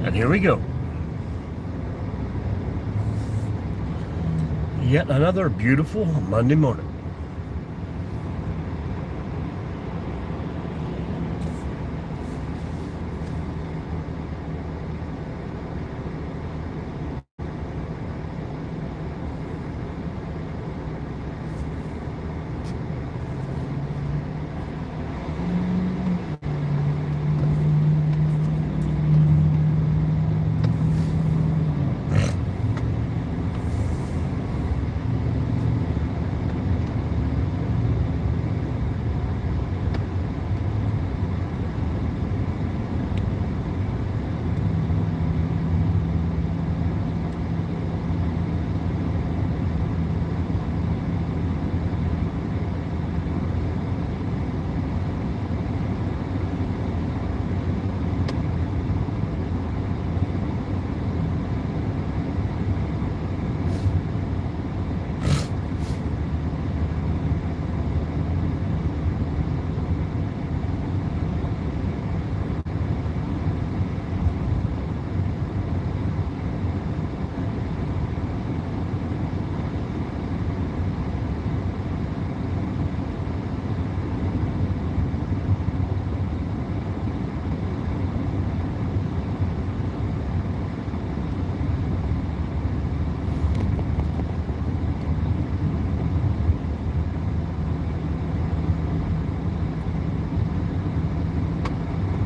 And here we go. Yet another beautiful Monday morning.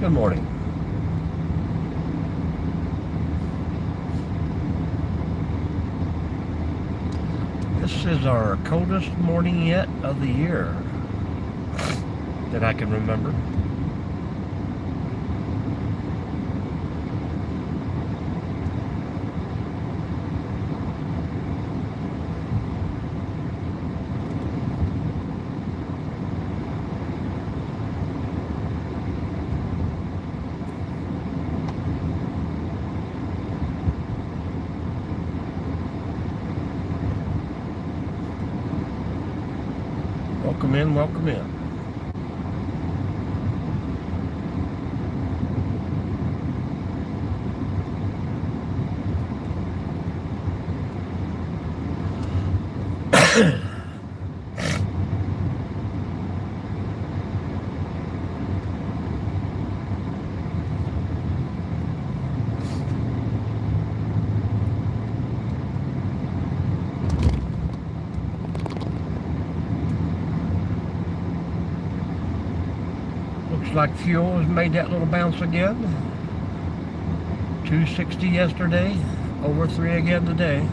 Good morning. This is our coldest morning yet of the year that I can remember. Welcome in, welcome in. Looks like fuel has made that little bounce again. 260 yesterday, over 3 again today.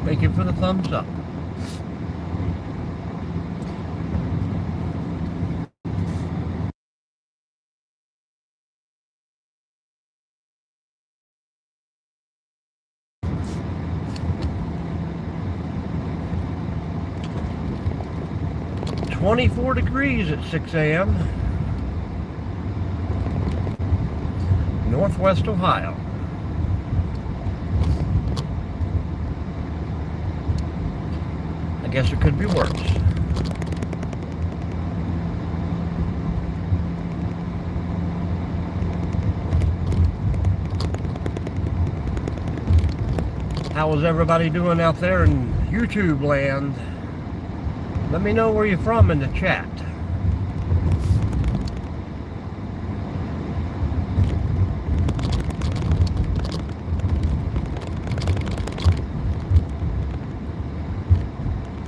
Thank you for the thumbs up. "24 degrees at 6 a.m. Northwest Ohio. I guess it could be worse. How is everybody doing out there in YouTube land? Let me know where you're from in the chat.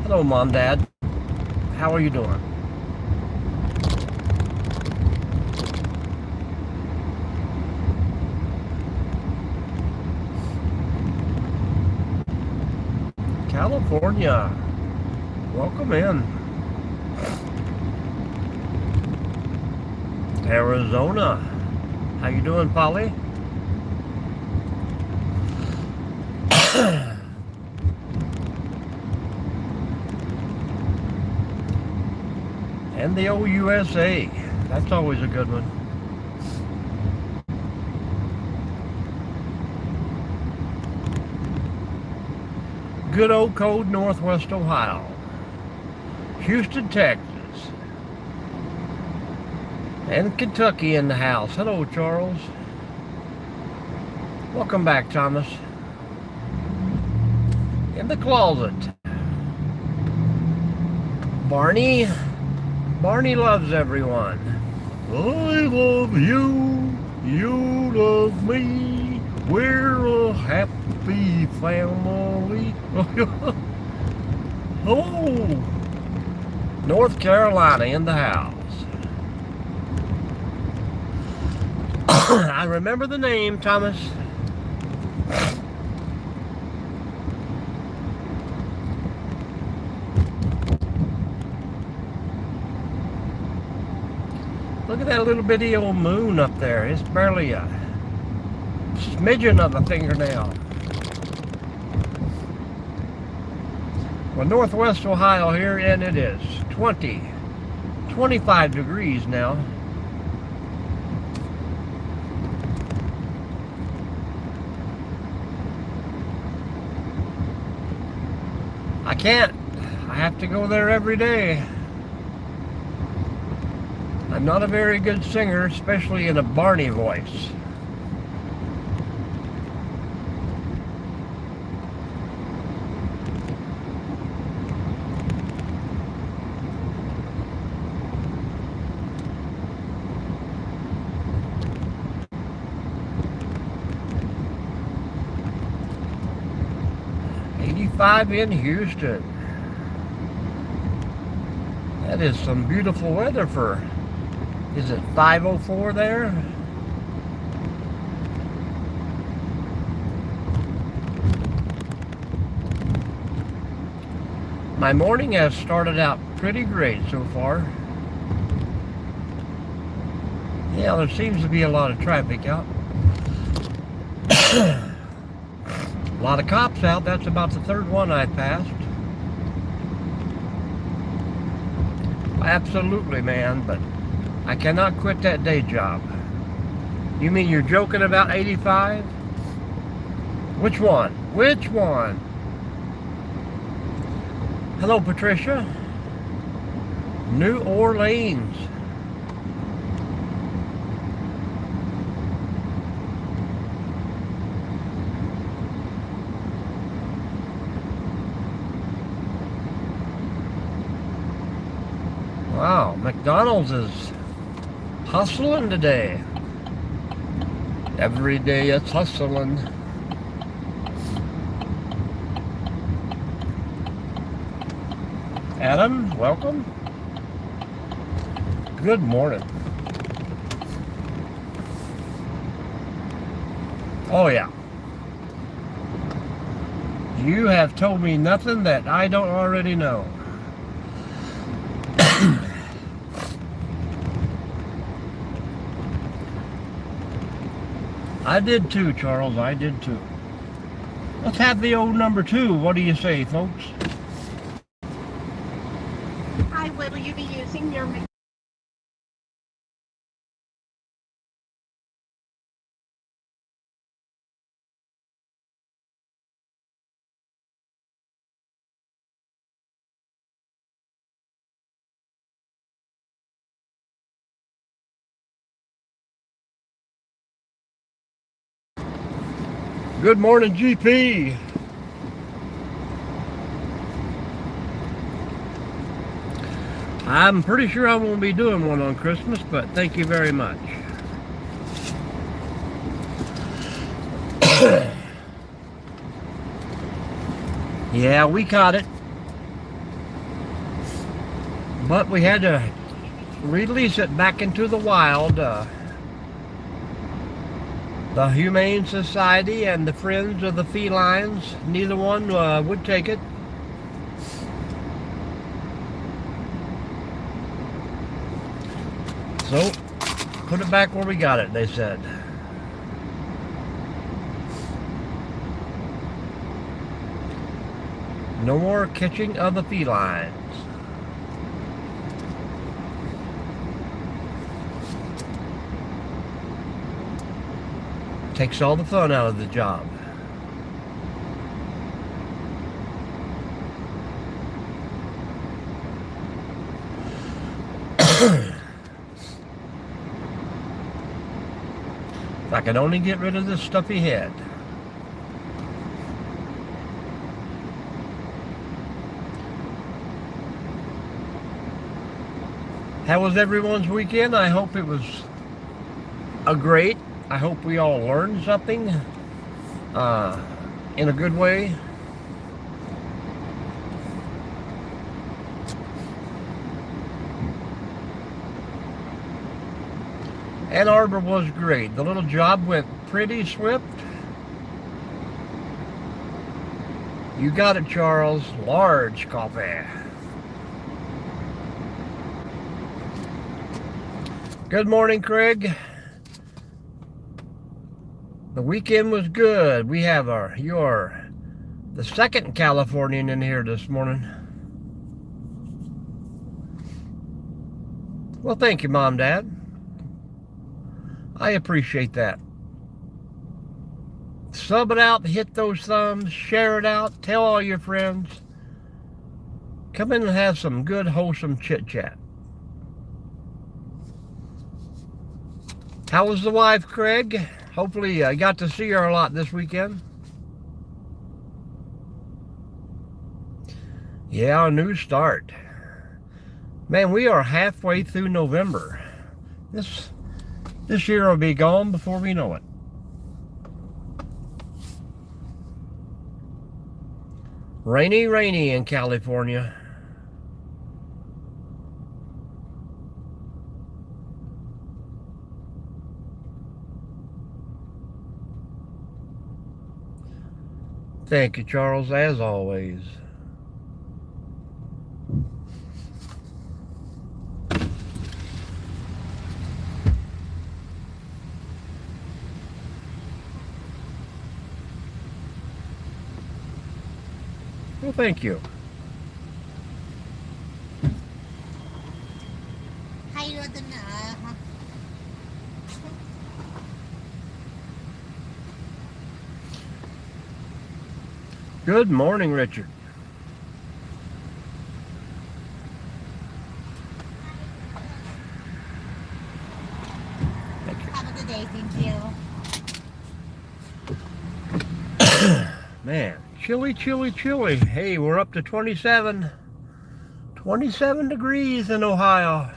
Hello, Mom, Dad. How are you doing? California. Welcome in. Arizona. How you doing, Polly? And the old USA. That's always a good one. Good old cold Northwest Ohio. Houston, Texas. And Kentucky in the house. Hello, Charles. Welcome back, Thomas. In the closet. Barney. Barney loves everyone. I love you. You love me. We're a happy family. Oh, North Carolina in the house. I remember the name, Thomas. Look at that little bitty old moon up there. It's barely a smidgen of a fingernail. Well, Northwest Ohio here, and it is 25 degrees now. I can't. I have to go there every day. I'm not a very good singer, especially in a Barney voice. In Houston. That is some beautiful weather for, is it 5:04 there? My morning has started out pretty great so far. Yeah, there seems to be a lot of traffic out. A lot of cops out. That's about the third one I've passed. Absolutely, man, but I cannot quit that day job. You mean you're joking about 85? Which one? Which one? Hello, Patricia. New Orleans. Wow, McDonald's is hustling today. Every day it's hustling. Adam, welcome. Good morning. Oh yeah. You have told me nothing that I don't already know. I did too, Charles. I did too. Let's have the old number 2. What do you say, folks? Hi, will you be using your... Good morning, GP. I'm pretty sure I won't be doing one on Christmas, but thank you very much. Yeah, we caught it. But we had to release it back into the wild. The Humane Society and the Friends of the Felines, neither one would take it. So, put it back where we got it, they said. No more catching of the felines. Takes all the fun out of the job. If I could only get rid of this stuffy head. How was everyone's weekend? I hope it was great. I hope we all learned something in a good way. Ann Arbor was great. The little job went pretty swift. You got it, Charles. Large coffee. Good morning, Craig. The weekend was good. We have the second Californian in here this morning. Well, thank you, Mom, Dad. I appreciate that. Sub it out, hit those thumbs, share it out, tell all your friends. Come in and have some good, wholesome chit-chat. How was the wife, Craig? Hopefully I got to see her a lot this weekend. Yeah, a new start. Man, we are halfway through November. This year will be gone before we know it. Rainy, rainy in California. Thank you, Charles, as always. Well, thank you. Good morning, Richard. Thank you. Have a good day, thank you. Man, chilly, chilly, chilly. Hey, we're up to 27 degrees in Ohio.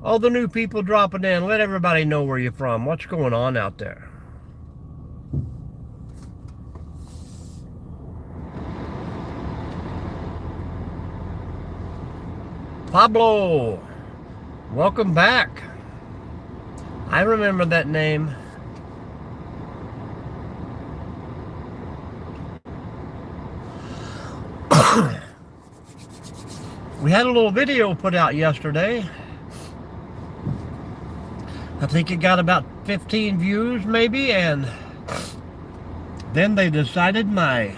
All the new people dropping in, let everybody know where you're from. What's going on out there? Pablo, welcome back. I remember that name. We had a little video put out yesterday. I think it got about 15 views maybe, and then they decided my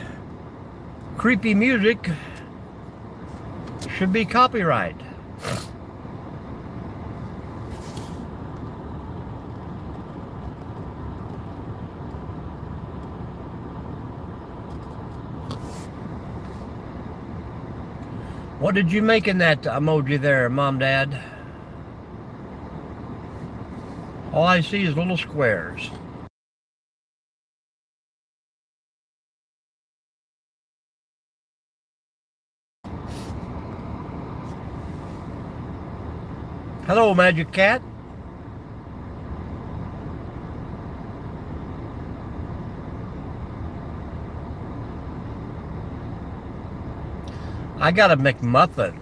creepy music should be copyright. What did you make in that emoji there, Mom, Dad? All I see is little squares. Hello, Magic Cat. I got a McMuffin.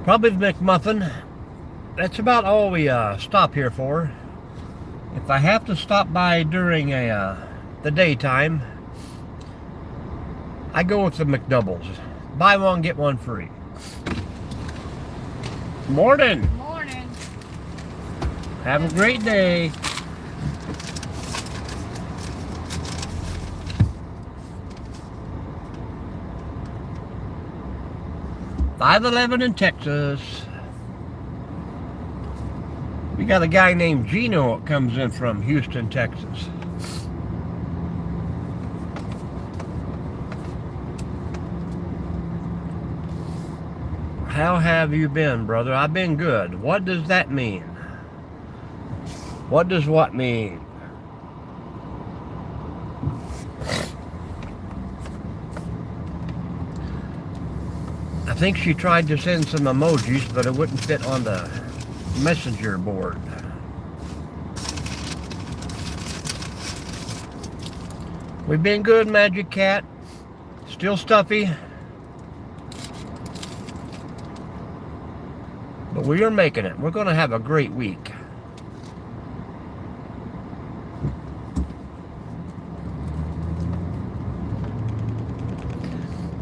Probably the McMuffin. That's about all we stop here for. If I have to stop by during the daytime, I go with the McDoubles. Buy one, get one free. Morning. Morning. Have a great day. .511 in Texas. We got a guy named Gino that comes in from Houston, Texas. How have you been, brother? I've been good. What does that mean? What does what mean? I think she tried to send some emojis, but it wouldn't fit on the messenger board. We've been good, Magic Cat. Still stuffy. But we are making it. We're going to have a great week.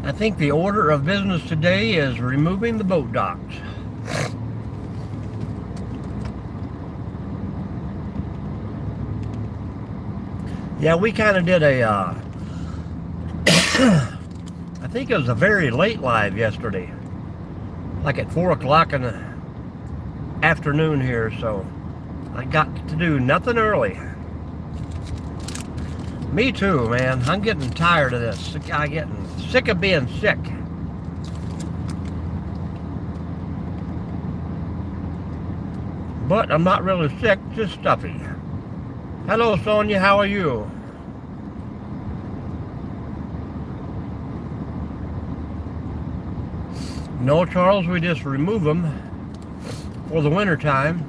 I think the order of business today is removing the boat docks. Yeah, we kind of did a, I think it was a very late live yesterday. Like at 4 o'clock in the afternoon here, so I got to do nothing early. Me too, man. I'm getting tired of this. I'm getting sick of being sick. But I'm not really sick, just stuffy. Hello, Sonia. How are you? No, Charles, we just remove them for the winter time.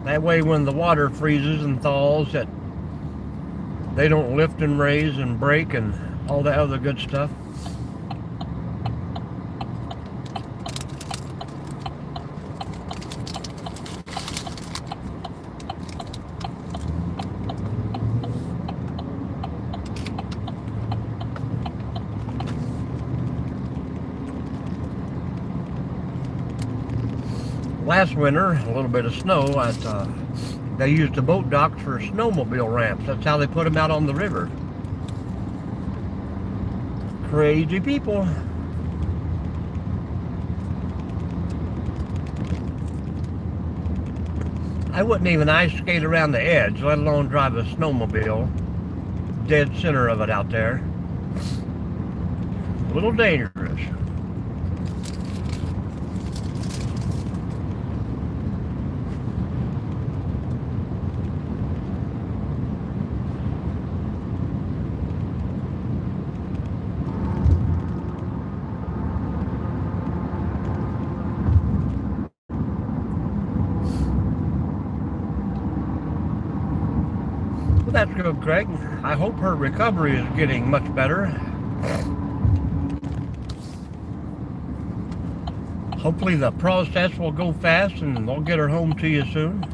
That way when the water freezes and thaws, that they don't lift and raise and break and all that other good stuff. Last winter, a little bit of snow, they used the boat docks for snowmobile ramps. That's how they put them out on the river. Crazy people. I wouldn't even ice skate around the edge, let alone drive a snowmobile. Dead center of it out there. A little dangerous. That's good, Craig. I hope her recovery is getting much better. Hopefully the process will go fast and they'll get her home to you soon.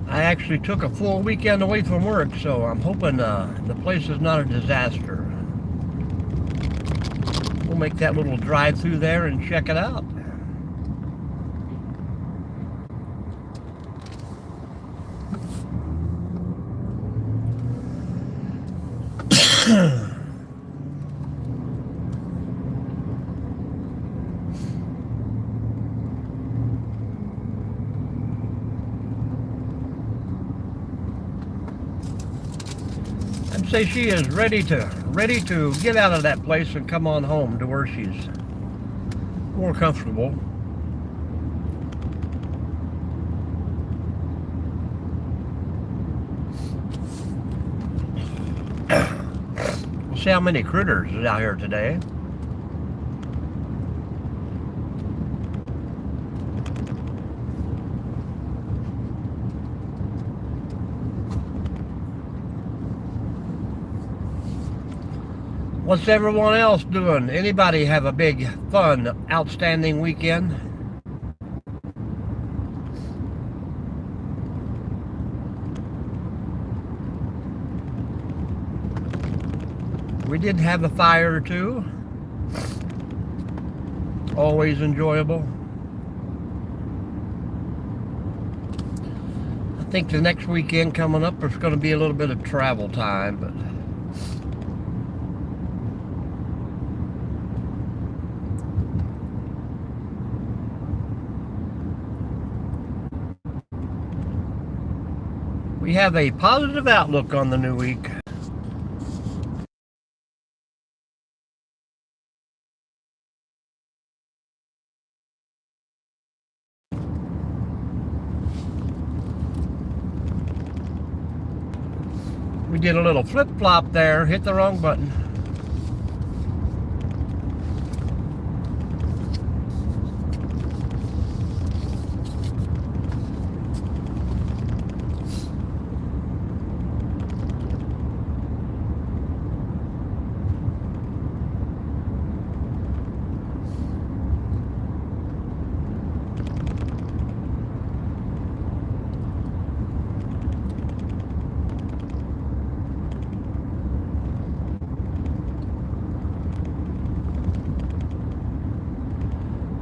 I actually took a full weekend away from work, so I'm hoping the place is not a disaster. We'll make that little drive through there and check it out. I'd say she is ready to get out of that place and come on home to where she's more comfortable. We'll see how many critters is out here today. What's everyone else doing? Anybody have a big, fun, outstanding weekend? We did have a fire or two. Always enjoyable. I think the next weekend coming up there's going to be a little bit of travel time, but we have a positive outlook on the new week. We did a little flip-flop there, hit the wrong button.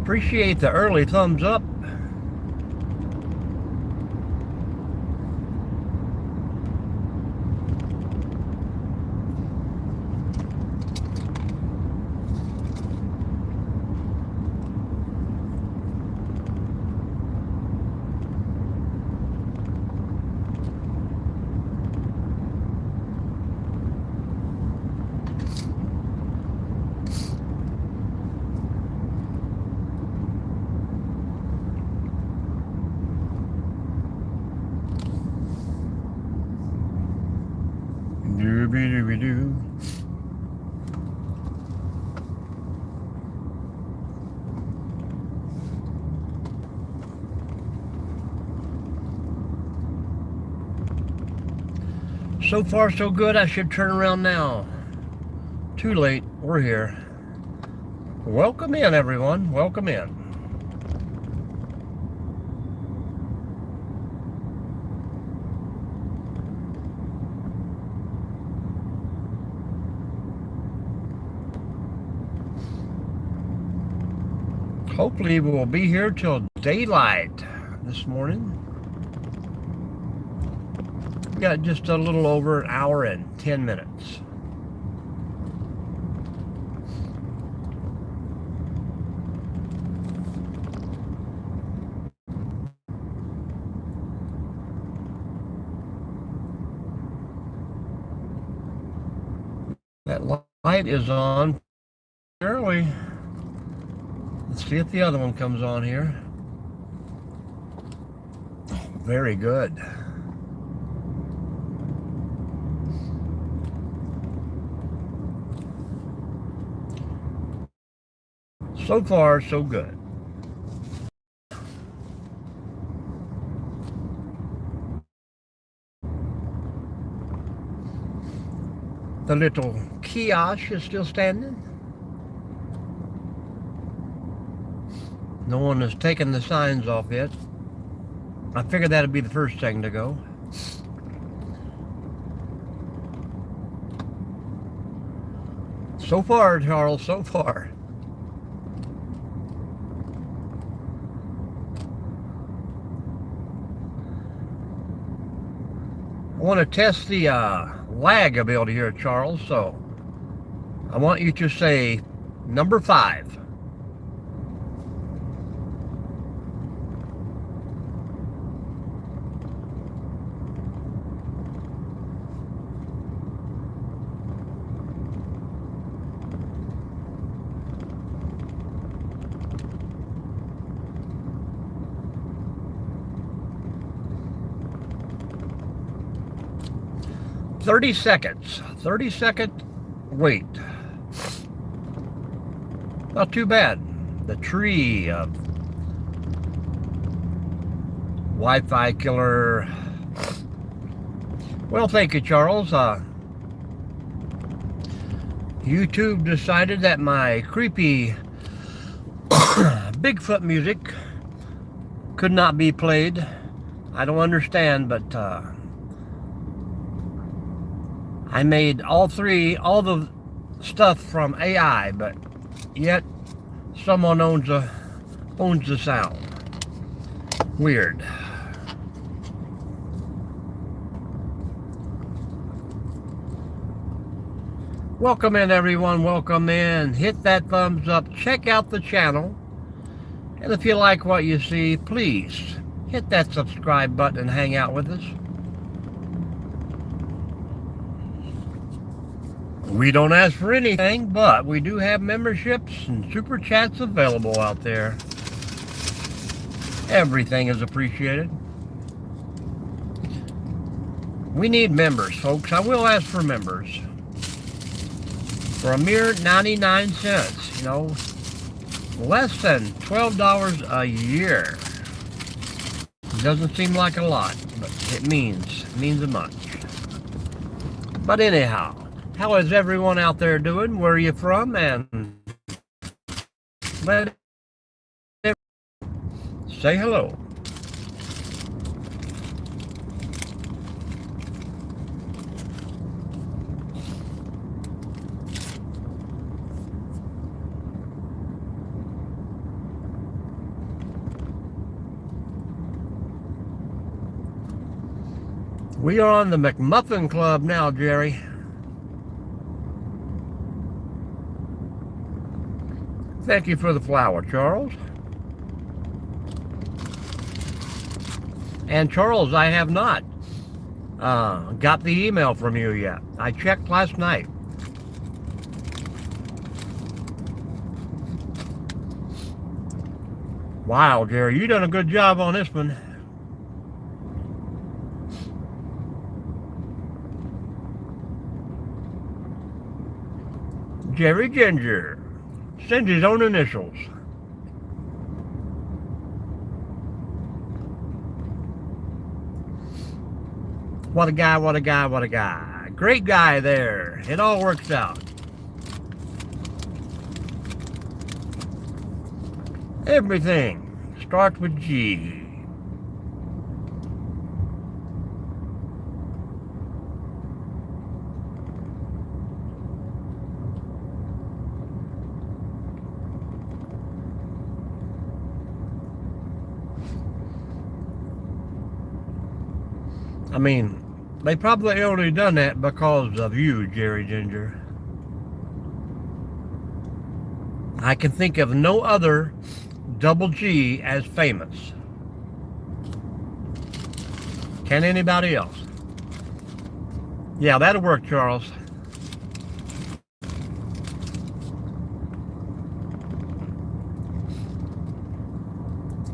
Appreciate the early thumbs up. Doo-be-doo-be-doo. So far so good. I should turn around now. Too late. We're here. Welcome in, everyone. Welcome in. Hopefully we'll be here till daylight this morning. We got just a little over an hour and 10 minutes. That light is on early. Let's see if the other one comes on here. Very good. So far, so good. The little kiosk is still standing. No one has taken the signs off yet. I figured that'd be the first thing to go. So far, Charles, so far. I want to test the lag ability here, Charles, so I want you to say number 5. "30 seconds. 30-second wait. Not too bad. The tree of Wi-Fi killer. Well, thank you, Charles. YouTube decided that my creepy Bigfoot music could not be played. I don't understand, but I made all the stuff from AI, but yet someone owns the sound. Weird. Welcome in, everyone. Welcome in. Hit that thumbs up. Check out the channel. And if you like what you see, please hit that subscribe button and hang out with us. We don't ask for anything, but we do have memberships and super chats available out there. Everything is appreciated. We need members, folks. I will ask for members. For a mere 99 cents, you know, less than $12 a year. It doesn't seem like a lot, but it means a much. But anyhow, how is everyone out there doing? Where are you from? And let say hello. We are on the McMuffin Club now, Jerry. Thank you for the flower, Charles. And Charles, I have not got the email from you yet. I checked last night. Wow, Jerry, you done a good job on this one. Jerry Ginger sends his own initials. What a guy, what a guy, what a guy. Great guy there. It all works out. Everything starts with G. I mean, they probably only done that because of you, Jerry Ginger. I can think of no other double G as famous. Can anybody else? Yeah, that'll work, Charles.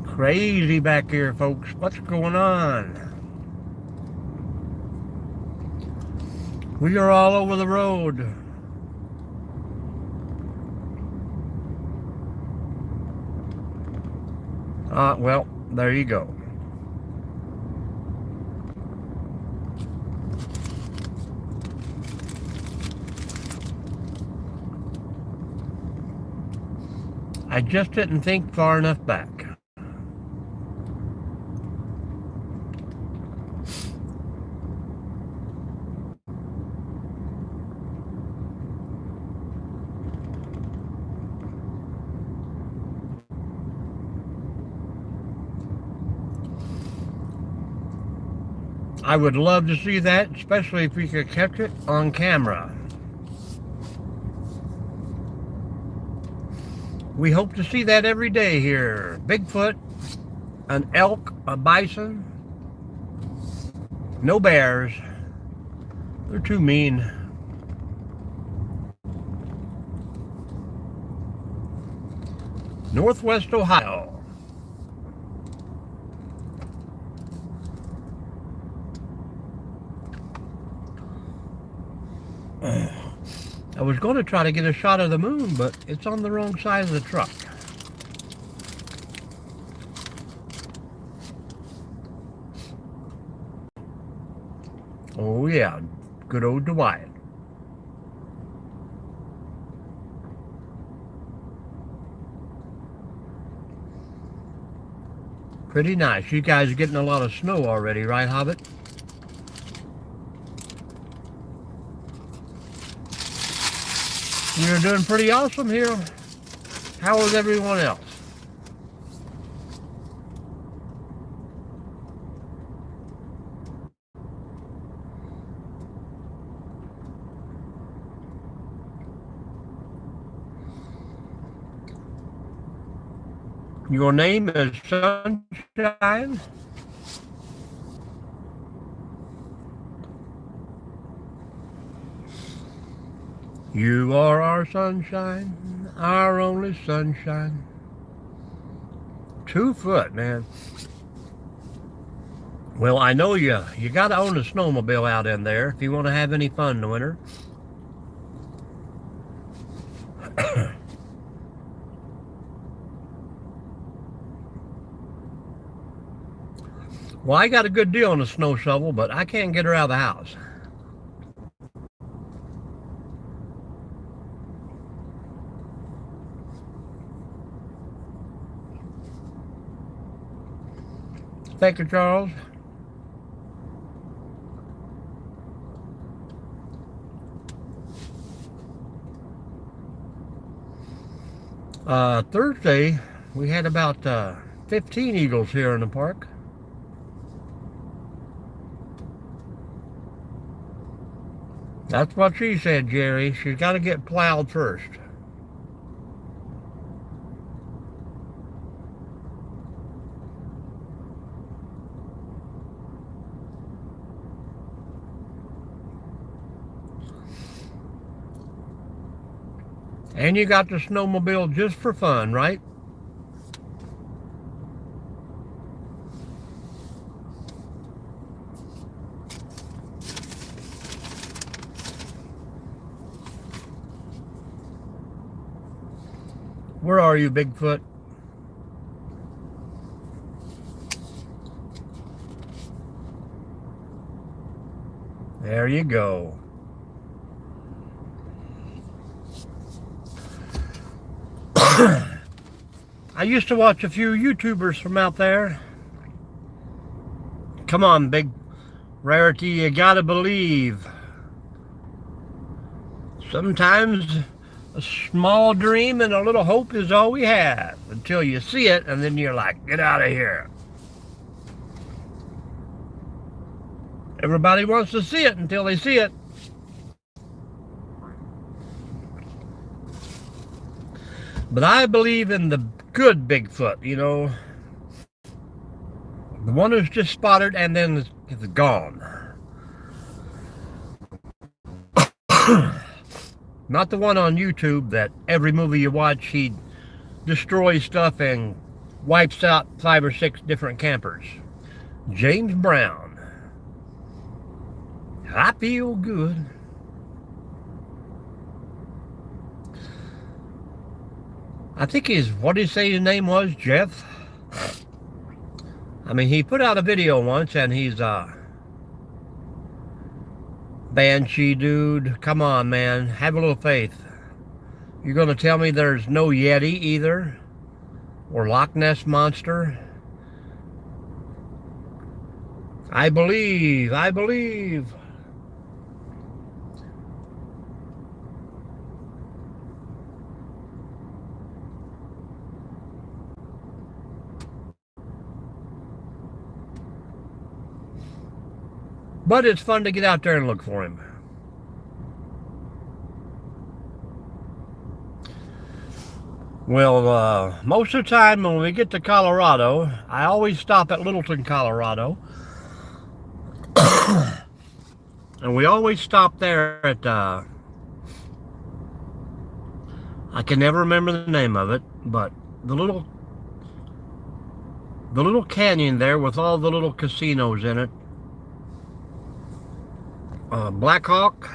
Crazy back here, folks. What's going on? We are all over the road. Well, there you go. I just didn't think far enough back. I would love to see that, especially if we could catch it on camera. We hope to see that every day here. Bigfoot, an elk, a bison. No bears. They're too mean. Northwest Ohio. I was going to try to get a shot of the moon, but it's on the wrong side of the truck. Oh yeah, good old Dwight. Pretty nice. You guys are getting a lot of snow already, right, Hobbit? We're doing pretty awesome here. How is everyone else? Your name is Sunshine? You are our sunshine, our only sunshine. 2 foot, man. Well, I know you got to own a snowmobile out in there if you want to have any fun in the winter. Well, I got a good deal on a snow shovel, but I can't get her out of the house. Thank you, Charles. Thursday, we had about 15 eagles here in the park. That's what she said, Jerry. She's got to get plowed first. And you got the snowmobile just for fun, right? Where are you, Bigfoot? There you go. I used to watch a few YouTubers from out there. Come on, Big Rarity, you gotta believe. Sometimes a small dream and a little hope is all we have until you see it, and then you're like, get out of here. Everybody wants to see it until they see it. But I believe in the good Bigfoot, you know. The one who's just spotted and then is gone. Not the one on YouTube that every movie you watch, he destroys stuff and wipes out 5 or 6 different campers. James Brown. I feel good. I think what did he say his name was? Jeff? I mean, he put out a video once and he's Banshee dude. Come on, man. Have a little faith. You're going to tell me there's no Yeti either? Or Loch Ness Monster? I believe. I believe. But it's fun to get out there and look for him. Well, most of the time when we get to Colorado, I always stop at Littleton, Colorado. And we always stop there at, I can never remember the name of it, but the little canyon there with all the little casinos in it. Black Hawk.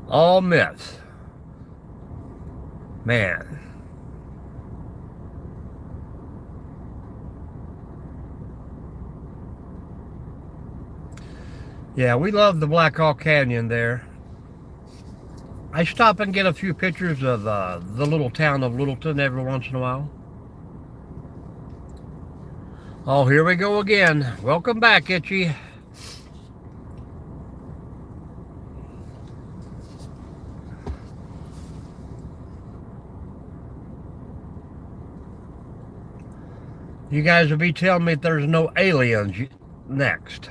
All myth. Man. Yeah, we love the Black Hawk Canyon there. I stop and get a few pictures of the little town of Littleton every once in a while. Oh, here we go again. Welcome back, Itchy. You guys will be telling me there's no aliens next.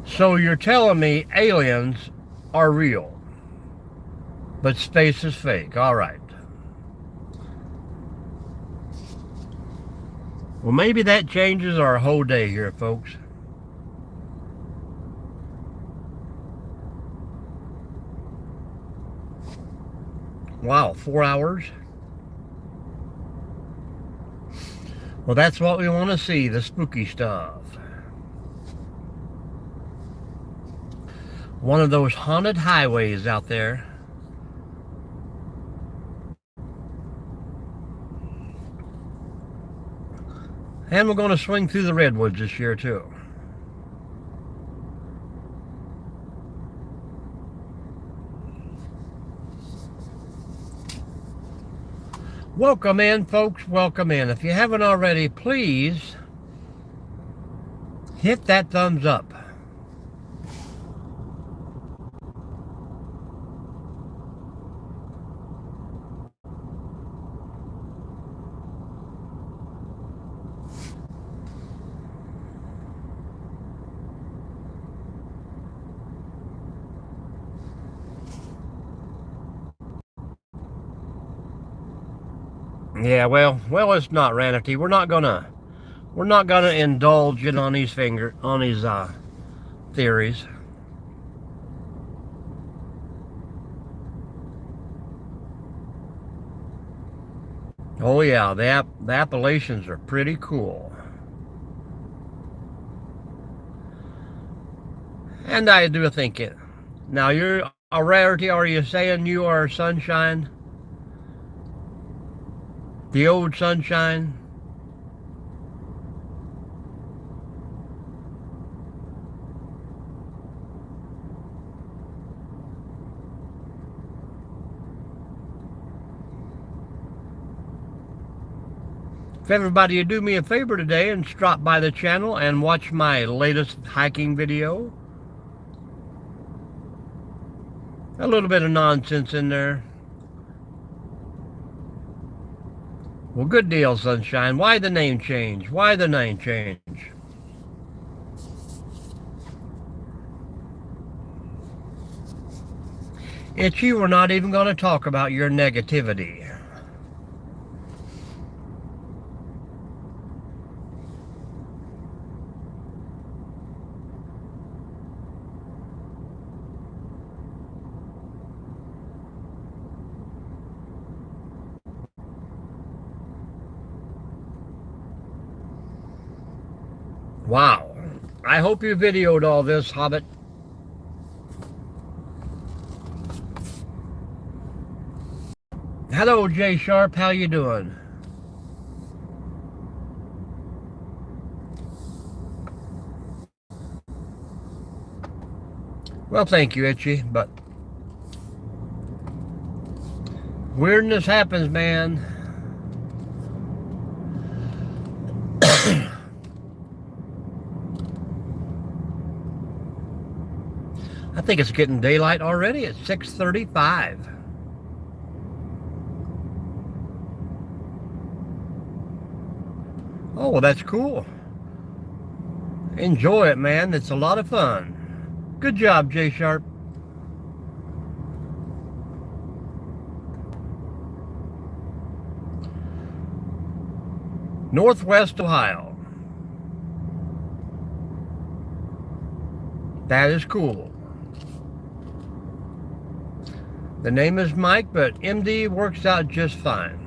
So you're telling me aliens are real, but space is fake. All right. Well, maybe that changes our whole day here, folks. Wow, 4 hours? Well, that's what we want to see, the spooky stuff. One of those haunted highways out there. And we're going to swing through the redwoods this year, too. Welcome in, folks. Welcome in. If you haven't already, please hit that thumbs up. Yeah, well, it's not Ranity. We're not gonna indulge it on these theories. Oh yeah, the Appalachians are pretty cool. And I do think it. Now you're a Rarity. Are you saying you are Sunshine? The old Sunshine? If everybody would do me a favor today and stop by the channel and watch my latest hiking video. A little bit of nonsense in there. Well, good deal, Sunshine. Why the name change? Why the name change? Itchy, we're not even going to talk about your negativity. Wow. I hope you videoed all this, Hobbit. Hello, Jay Sharp. How you doing? Well, thank you, Itchy, but weirdness happens, man. I think it's getting daylight already at 6:35. Oh, well, that's cool. Enjoy it, man. It's a lot of fun. Good job, Jay Sharp. Northwest Ohio. That is cool. The name is Mike, but MD works out just fine.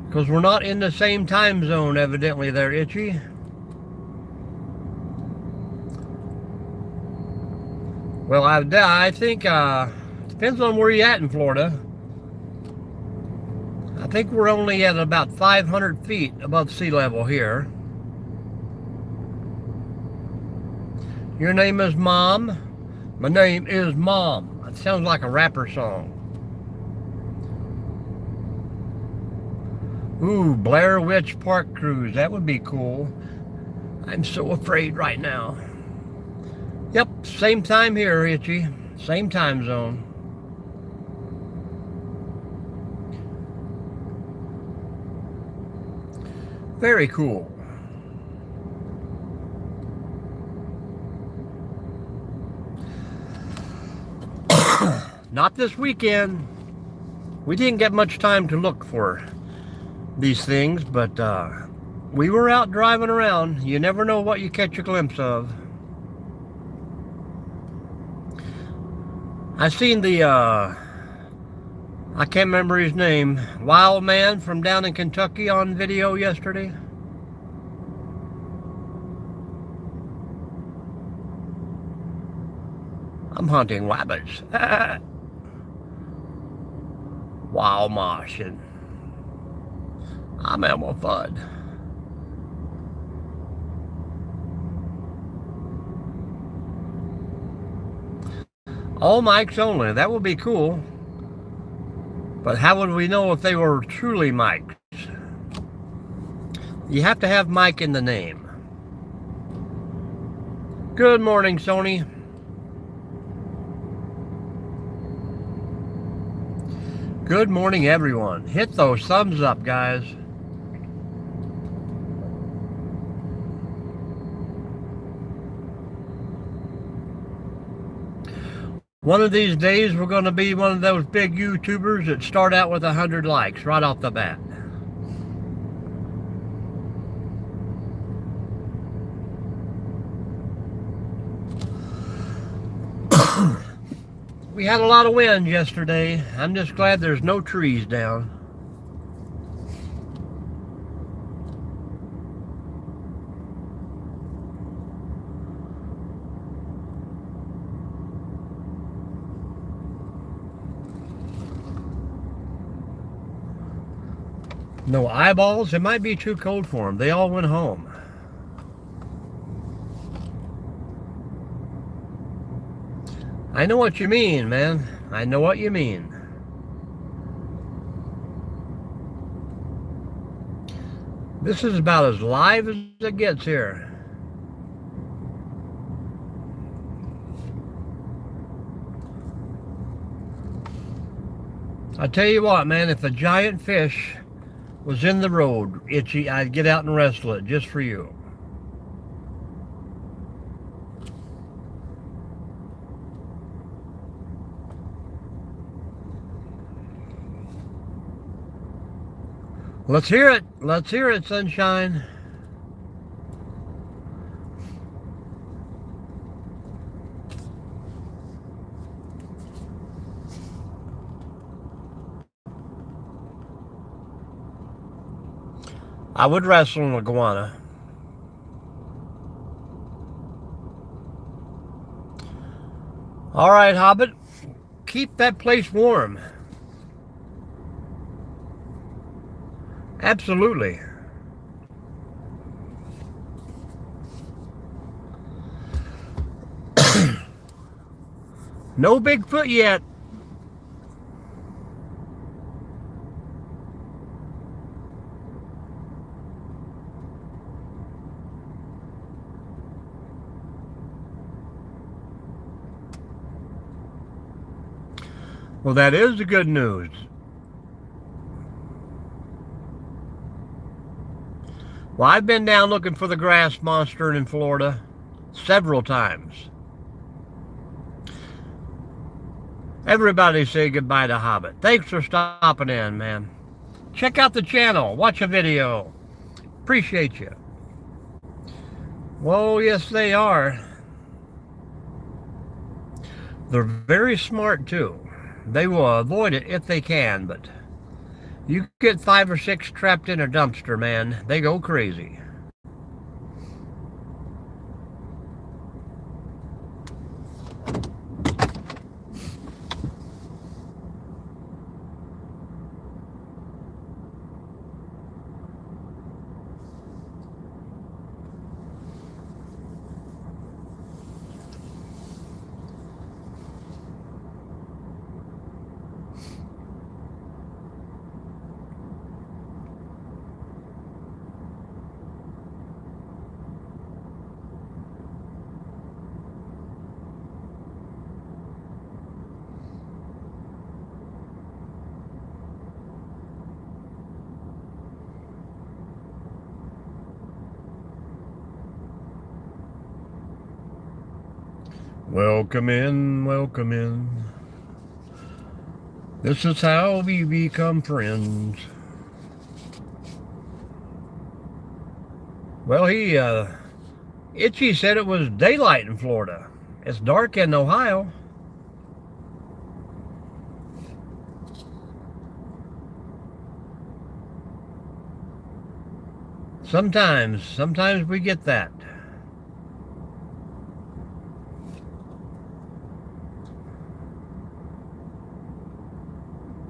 Because we're not in the same time zone, evidently, there, Itchy. Well, I think, depends on where you're at in Florida. think we're only at about 500 feet above sea level here. Your name is Mom? My name is Mom. That sounds like a rapper song. Ooh, Blair Witch Park Cruise. That would be cool. I'm so afraid right now. Yep, same time here, Itchy. Same time zone. Very cool. Not this weekend. We didn't get much time to look for these things, but we were out driving around. You never know what you catch a glimpse of. I seen the, I can't remember his name, wild man from down in Kentucky on video yesterday. I'm hunting rabbits. Wild Martian. I'm Elmer Fudd. All mics only. That would be cool. But how would we know if they were truly mics? You have to have Mike in the name. Good morning, Sony. Good morning, everyone. Hit those thumbs up, guys. One of these days, we're going to be one of those big YouTubers that start out with 100 likes right off the bat. We had a lot of wind yesterday. I'm just glad there's no trees down. No eyeballs? It might be too cold for them. They all went home. I know what you mean, man. I know what you mean. This is about as live as it gets here. I tell you what, man, if a giant fish was in the road, Itchy, I'd get out and wrestle it just for you. Let's hear it. Let's hear it, sunshine. I would wrestle an iguana. All right, Hobbit. Keep that place warm. Absolutely. No Bigfoot yet. Well, that is the good news. Well, I've been down looking for the grass monster in Florida several times. Everybody say goodbye to Hobbit. Thanks for stopping in, man. Check out the channel. Watch a video. Appreciate you. Well, yes, they are. They're very smart, too. They will avoid it if they can, but you get 5 or 6 trapped in a dumpster, man, they go crazy. Welcome in, welcome in. This is how we become friends. Well, Itchy said it was daylight in Florida. It's dark in Ohio. Sometimes we get that.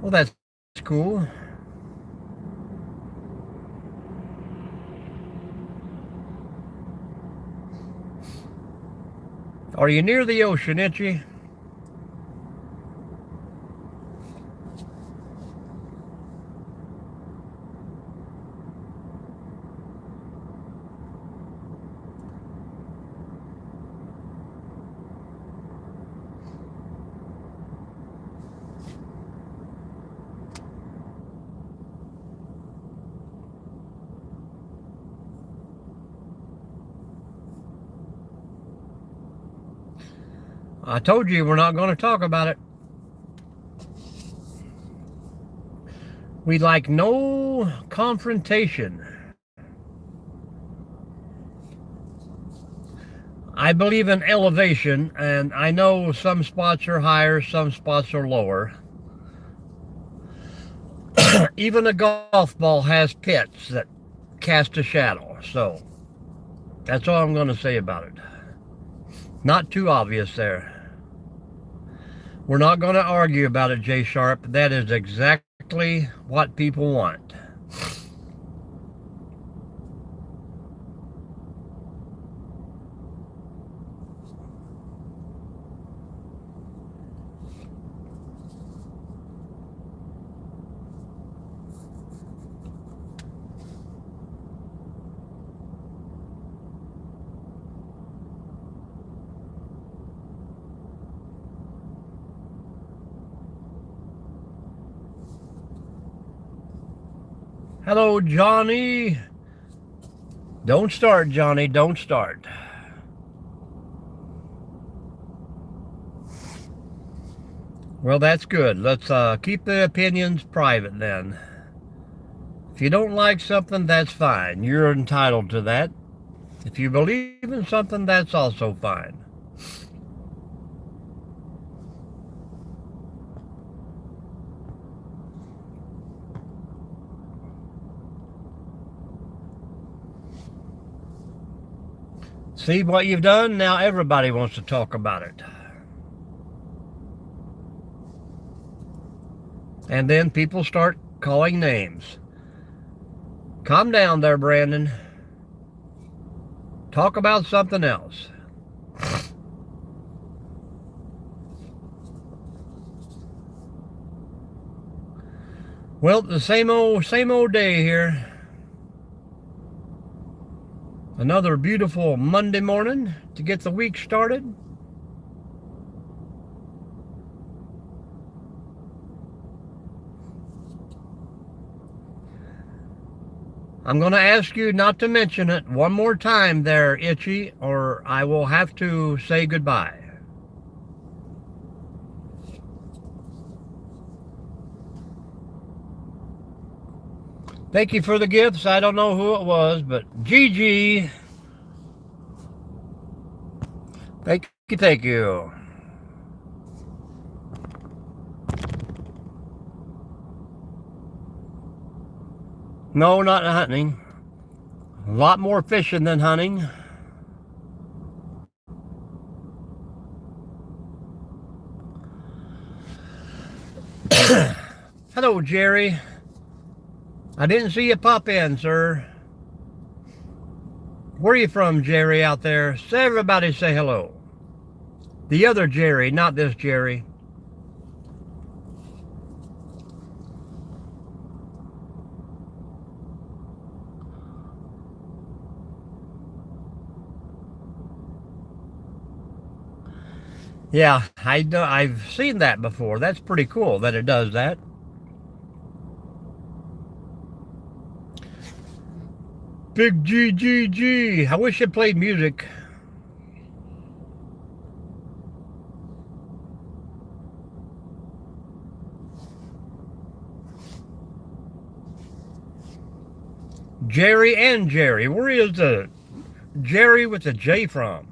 Well, that's cool. Are you near the ocean, Itchy? I told you we're not going to talk about it. We like no confrontation. I believe in elevation, and I know some spots are higher, some spots are lower. Even a golf ball has pits that cast a shadow, so that's all I'm going to say about it. Not too obvious there. We're not going to argue about it, Jay Sharp. That is exactly what people want. Hello, Johnny. Don't start, Johnny. Don't start. Well, that's good. Let's keep the opinions private then. If you don't like something, that's fine. You're entitled to that. If you believe in something, that's also fine. See what you've done? Now everybody wants to talk about it. And then people start calling names. Calm down there, Brandon. Talk about something else. Well, the same old day here. Another beautiful Monday morning to get the week started. I'm going to ask you not to mention it one more time there, Itchy, or I will have to say goodbye. Thank you for the gifts. I don't know who it was, but Gigi. Thank you. No, not hunting. A lot more fishing than hunting. Hello, Jerry. I didn't see you pop in, sir. Where are you from, Jerry, out there? Say everybody say hello. The other Jerry, not this Jerry. Yeah, I've seen that before. That's pretty cool that it does that. Big G. I wish it played music. Jerry and Jerry. Where is the Jerry with the J from?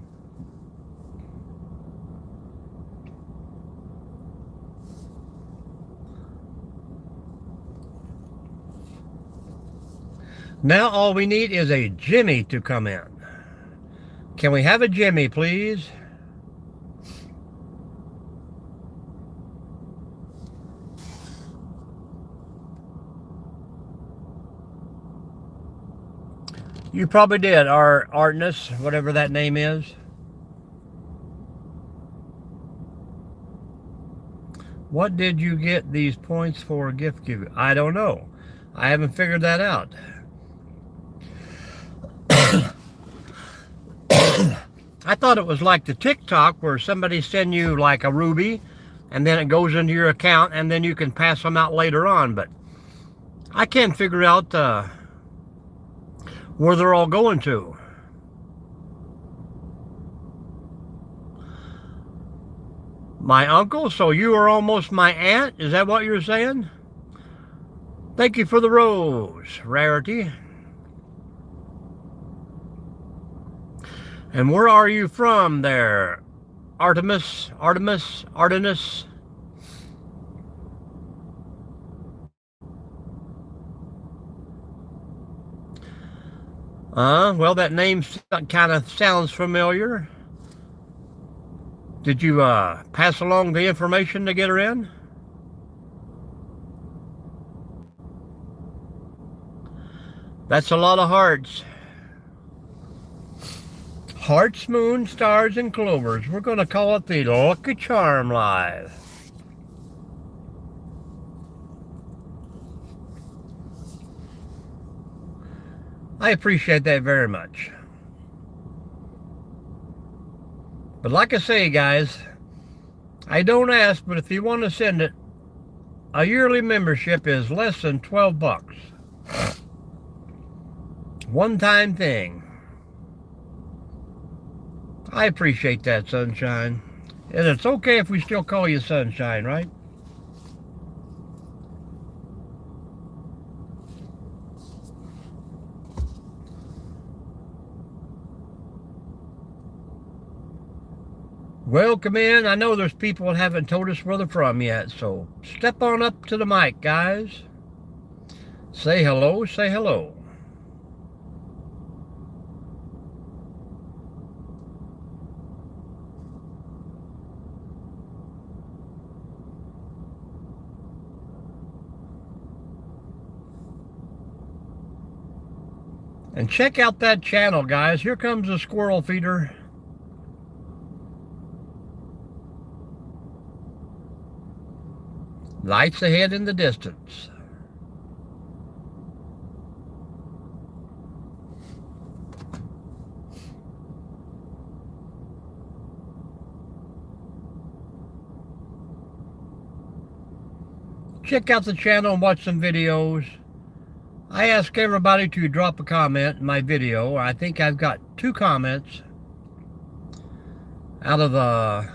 Now all we need is a Jimmy to come in. Can we have a Jimmy, please? You probably did, Artness, whatever that name is. What did you get these points for gift giving? I don't know. I haven't figured that out. I thought it was like the TikTok where somebody send you like a ruby and then it goes into your account and then you can pass them out later on, but I can't figure out where they're all going to. My uncle, so you are almost my aunt? Is that what you're saying? Thank you for the rose, Rarity. And where are you from there? Artemis? Well, that name kind of sounds familiar. Did you pass along the information to get her in? That's a lot of hearts. Hearts, moon, stars, and clovers. We're going to call it the Lucky Charm Live. I appreciate that very much. But like I say, guys, I don't ask, but if you want to send it, a yearly membership is less than 12 bucks. One-time thing. I appreciate that, Sunshine. And it's okay if we still call you Sunshine, right? Welcome in. I know there's people that haven't told us where they're from yet, so step on up to the mic, guys. Say hello, say hello. And check out that channel, guys. Here comes the squirrel feeder. Lights ahead in the distance. Check out the channel and watch some videos. I ask everybody to drop a comment in my video. I think I've got 2 comments out of the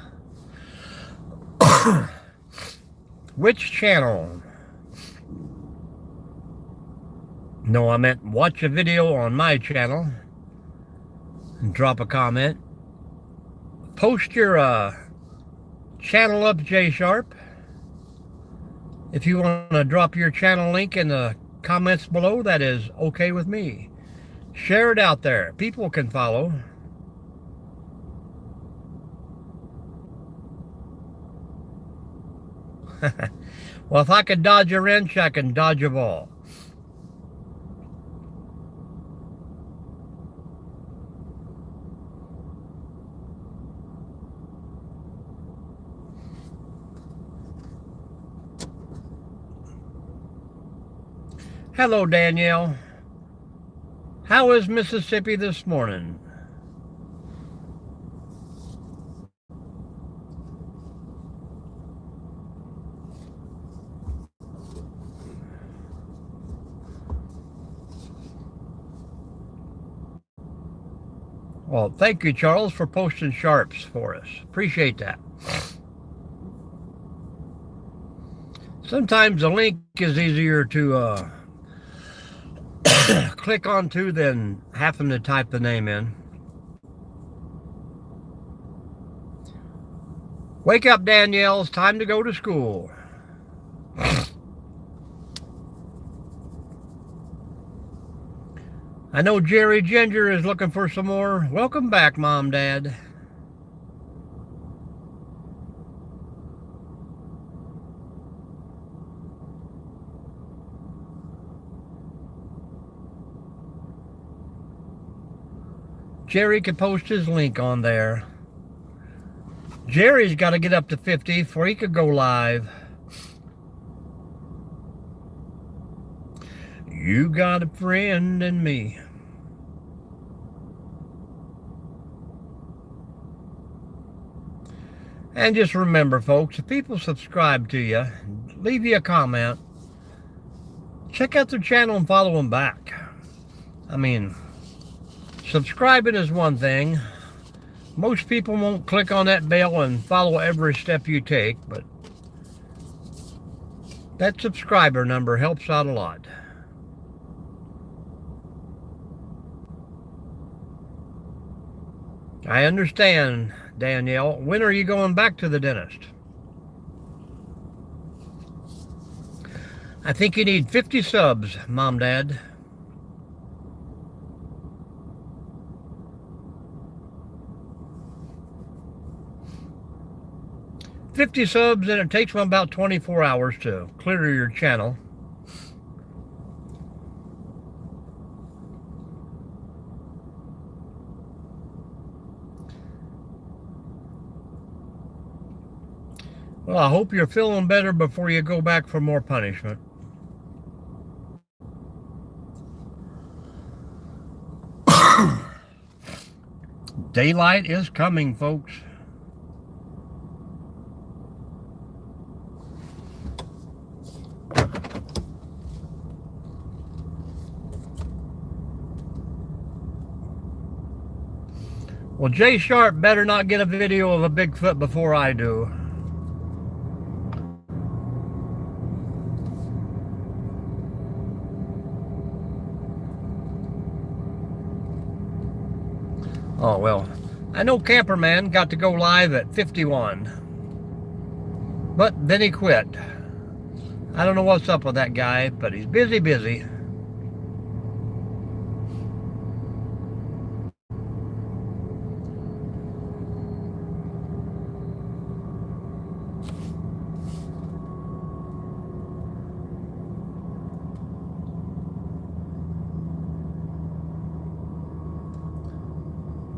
which channel? No, I meant watch a video on my channel and drop a comment. Post your channel up, J Sharp. If you want to drop your channel link in the comments below, that is okay with me. Share it out there. People can follow. Well, if I could dodge a wrench, I can dodge a ball. Hello, Danielle. How is Mississippi this morning? Well, thank you, Charles, for posting sharps for us. Appreciate that. Sometimes the link is easier to click on to than having to type the name in. Wake up, Danielle. It's time to go to school. I know Jerry Ginger is looking for some more. Welcome back, Mom, Dad. Jerry could post his link on there. Jerry's got to get up to 50 before he could go live. You got a friend in me. And just remember, folks, if people subscribe to you, leave you a comment, check out their channel and follow them back. I mean, subscribing is one thing. Most people won't click on that bell and follow every step you take, but that subscriber number helps out a lot. I understand, Danielle. When are you going back to the dentist? I think you need 50 subs, Mom, Dad. $50 subs, and it takes them about 24 hours to clear your channel. Well, I hope you're feeling better before you go back for more punishment. Daylight is coming, folks. Well, Jay Sharp better not get a video of a Bigfoot before I do. Oh, well, I know Camperman got to go live at 51. But then he quit. I don't know what's up with that guy, but he's busy.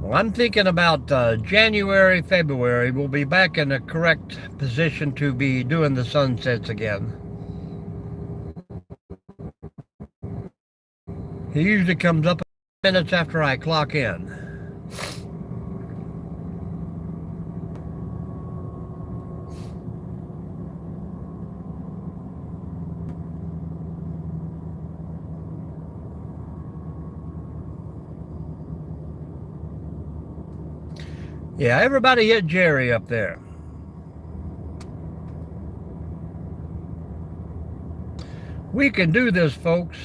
Well, I'm thinking about January, February, we'll be back in the correct position to be doing the sunsets again. He usually comes up minutes after I clock in. Yeah, everybody hit Jerry up there. We can do this, folks.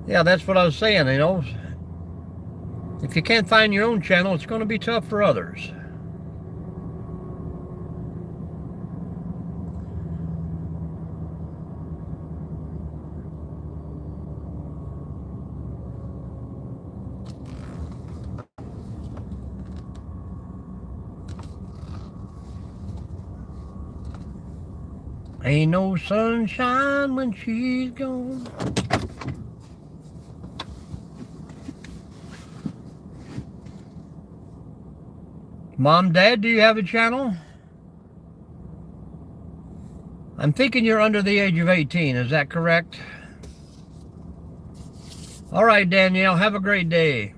Yeah, that's what I was saying, you know. If you can't find your own channel, it's going to be tough for others. Ain't no sunshine when she's gone. Mom, Dad, do you have a channel? I'm thinking you're under the age of 18, is that correct? All right, Danielle, have a great day.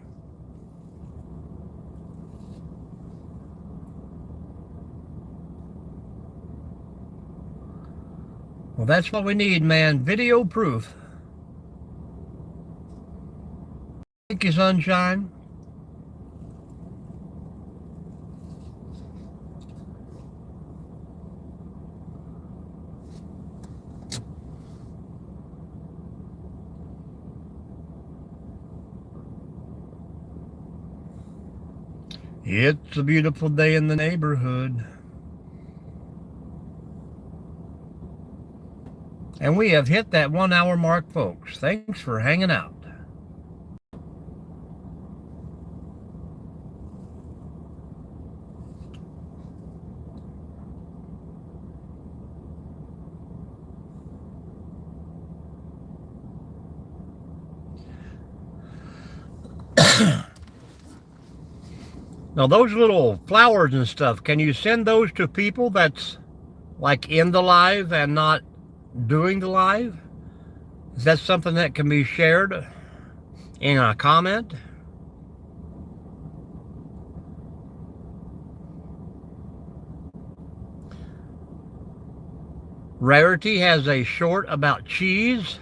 Well, that's what we need, man. Video proof. Thank you, sunshine. It's a beautiful day in the neighborhood. And we have hit that 1 hour mark, folks. Thanks for hanging out. Now those little flowers and stuff, can you send those to people that's like in the live and not doing the live? Is that something that can be shared in a comment? Rarity has a short about cheese.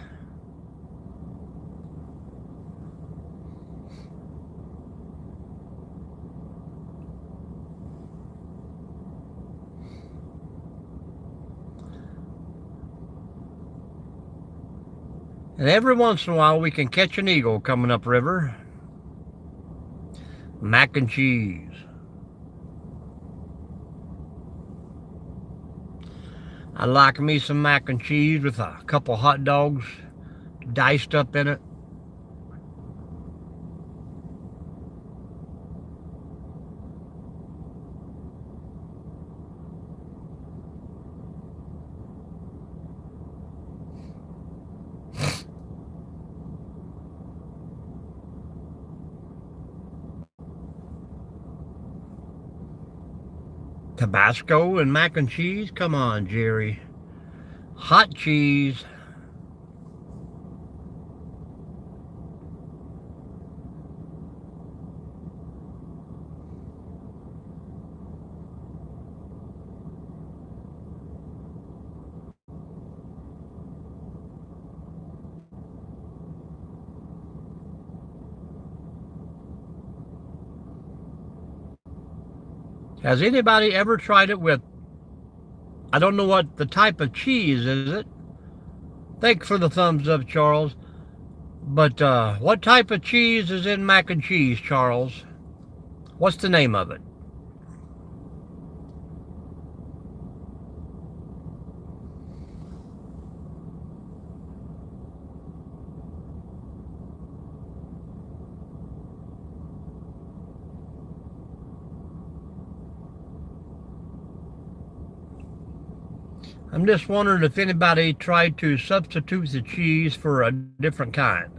And every once in a while we can catch an eagle coming up river. Mac and cheese. I like me some mac and cheese with a couple hot dogs diced up in it. Tabasco and mac and cheese? Come on, Jerry. Hot cheese. Has anybody ever tried it with, I don't know what the type of cheese is it? Thanks for the thumbs up, Charles. But what type of cheese is in mac and cheese, Charles? What's the name of it? I'm just wondering if anybody tried to substitute the cheese for a different kind.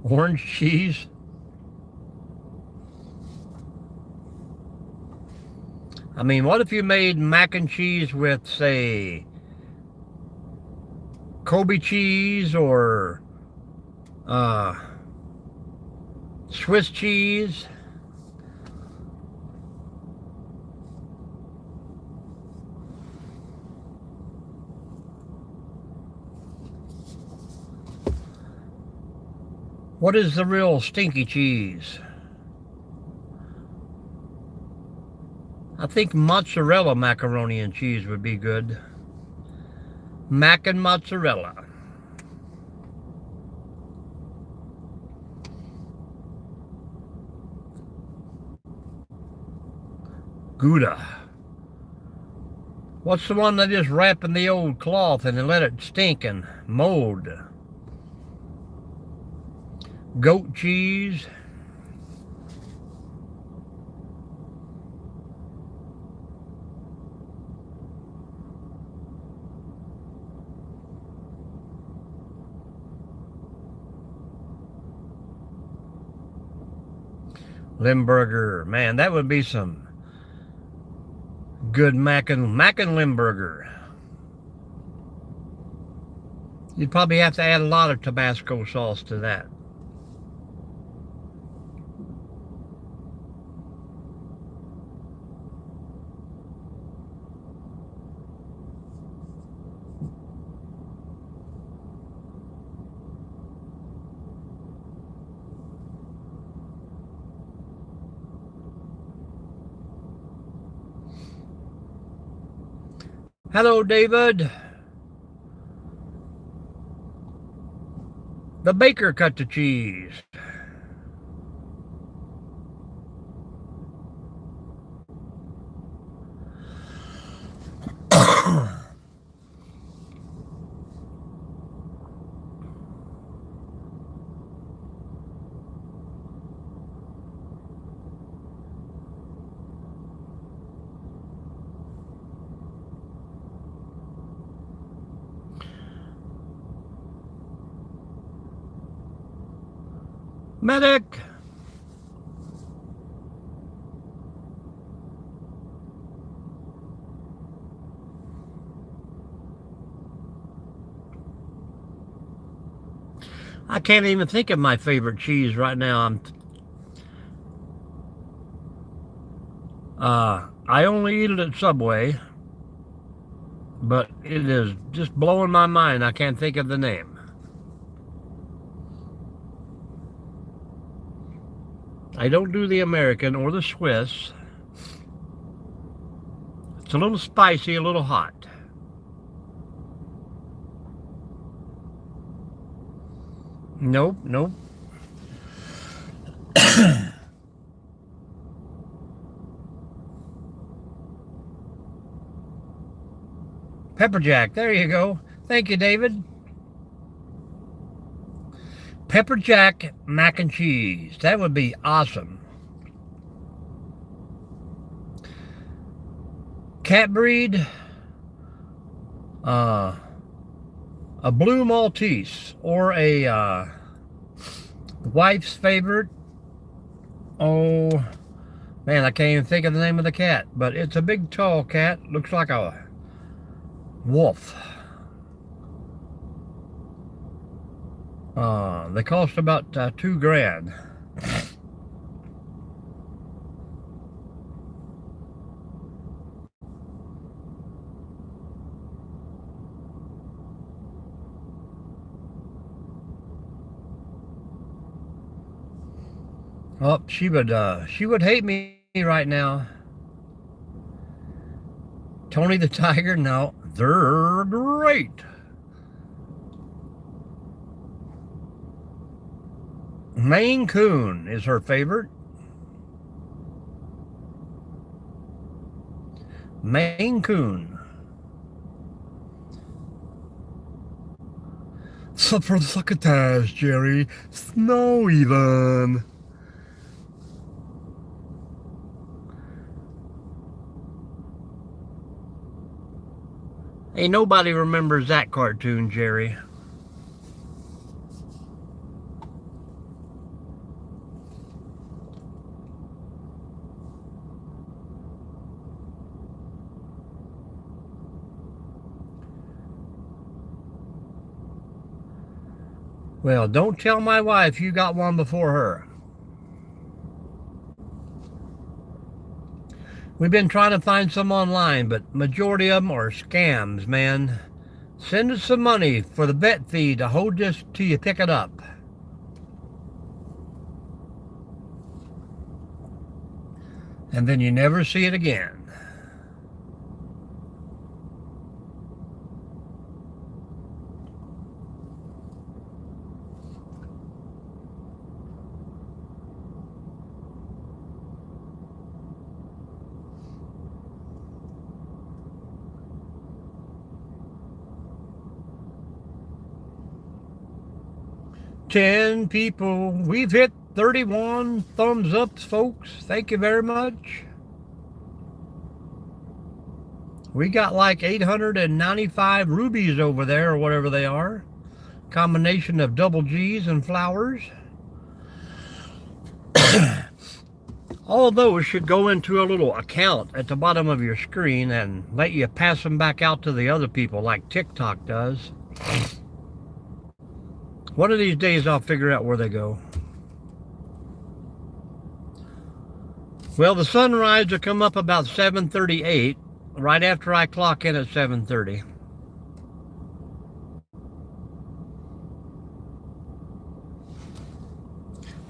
Orange cheese? I mean, what if you made mac and cheese with, say, Kobe cheese or Swiss cheese? What is the real stinky cheese? I think mozzarella macaroni and cheese would be good. Mac and mozzarella. Gouda. What's the one they just wrap in the old cloth and then let it stink and mold? Goat cheese. Limburger. Man, that would be some good mac and Limburger. You'd probably have to add a lot of Tabasco sauce to that. Hello, David. The baker cut the cheese. Medic. I can't even think of my favorite cheese right now. I only eat it at Subway, but it is just blowing my mind. I can't think of the name. I don't do the American or the Swiss. It's a little spicy, a little hot. Nope, nope. Pepper Jack, there you go. Thank you, David. Pepper Jack mac and cheese. That would be awesome. Cat breed. A blue Maltese or a wife's favorite. Oh man, I can't even think of the name of the cat, but it's a big tall cat. Looks like a wolf. They cost about $2,000. Oh, she would hate me right now. Tony the Tiger, no, they're great. Maine Coon is her favorite. Maine Coon. So for the succotash, Jerry. Snow even. Hey, nobody remembers that cartoon, Jerry. Well, don't tell my wife you got one before her. We've been trying to find some online, but majority of them are scams, man. Send us some money for the vet fee to hold this till you pick it up. And then you never see it again. Ten people. We've hit 31 thumbs up, folks. Thank you very much. We got like 895 rubies over there, or whatever they are. Combination of double G's and flowers. All those should go into a little account at the bottom of your screen and let you pass them back out to the other people like TikTok does. One of these days I'll figure out where they go. Well, the sunrise will come up about 7:38, right after I clock in at 7:30.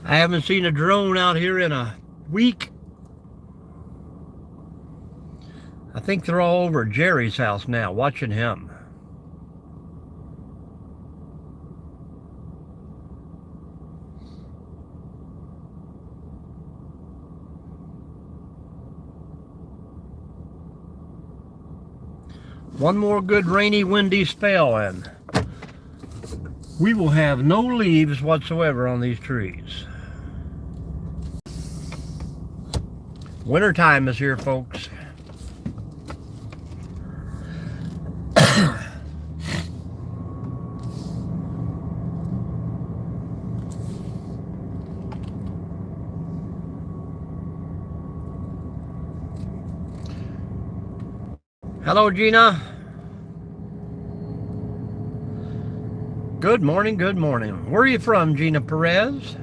I haven't seen a drone out here in a week. I think they're all over at Jerry's house now, watching him. One more good rainy, windy spell, and we will have no leaves whatsoever on these trees. Wintertime is here, folks. Hello, Gina. Good morning, good morning. Where are you from, Gina Perez?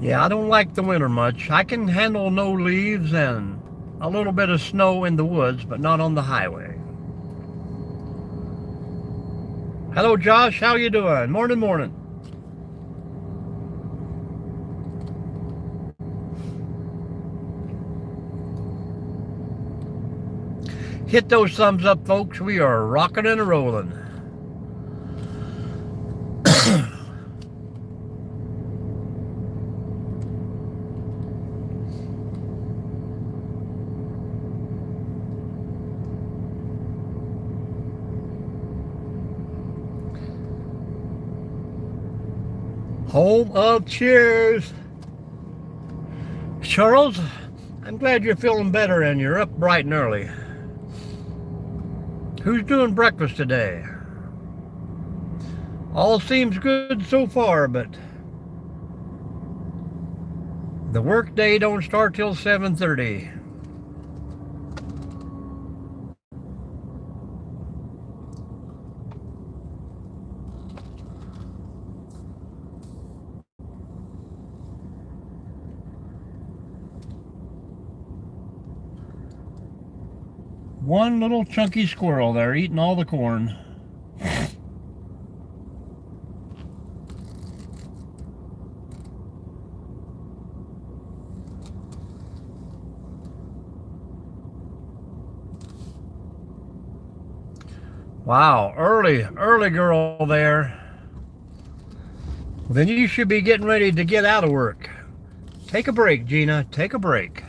Yeah, I don't like the winter much. I can handle no leaves and a little bit of snow in the woods, but not on the highway. Hello, Josh. How you doing? Morning, morning. Hit those thumbs up, folks. We are rocking and rolling. Home of cheers. Charles, I'm glad you're feeling better and you're up bright and early. Who's doing breakfast today? All seems good so far, but the work day don't start till 7:30. One little chunky squirrel there eating all the corn. Wow, early girl there. Then you should be getting ready to get out of work. Take a break, Gina, take a break.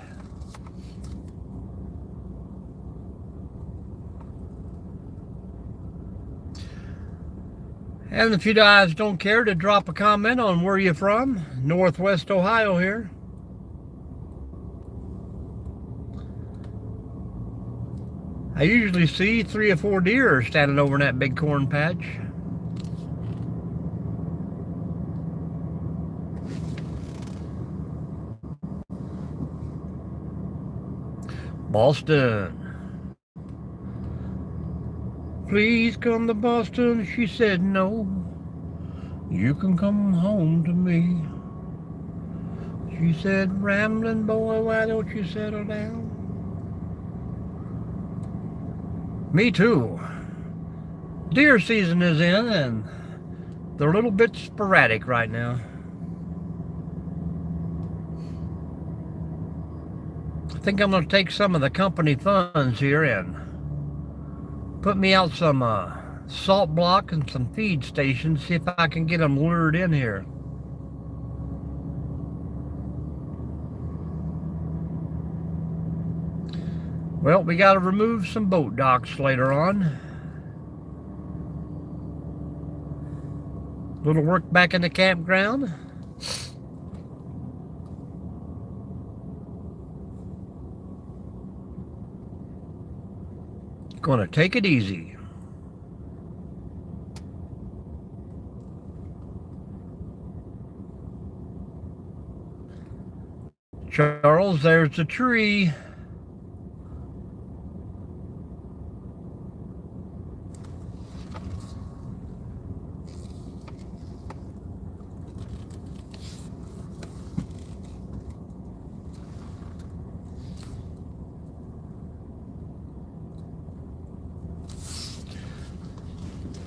And if you guys don't care to drop a comment on where you're from, Northwest Ohio here. I usually see 3 or 4 deer standing over in that big corn patch. Boston. Please come to Boston. She said no. You can come home to me. She said, rambling boy, why don't you settle down? Me too. Deer season is in and they're a little bit sporadic right now. I think I'm going to take some of the company funds here and put me out some salt block and some feed stations, see if I can get them lured in here. Well, we got to remove some boat docks later on. Little work back in the campground. Gonna take it easy. Charles, there's the tree.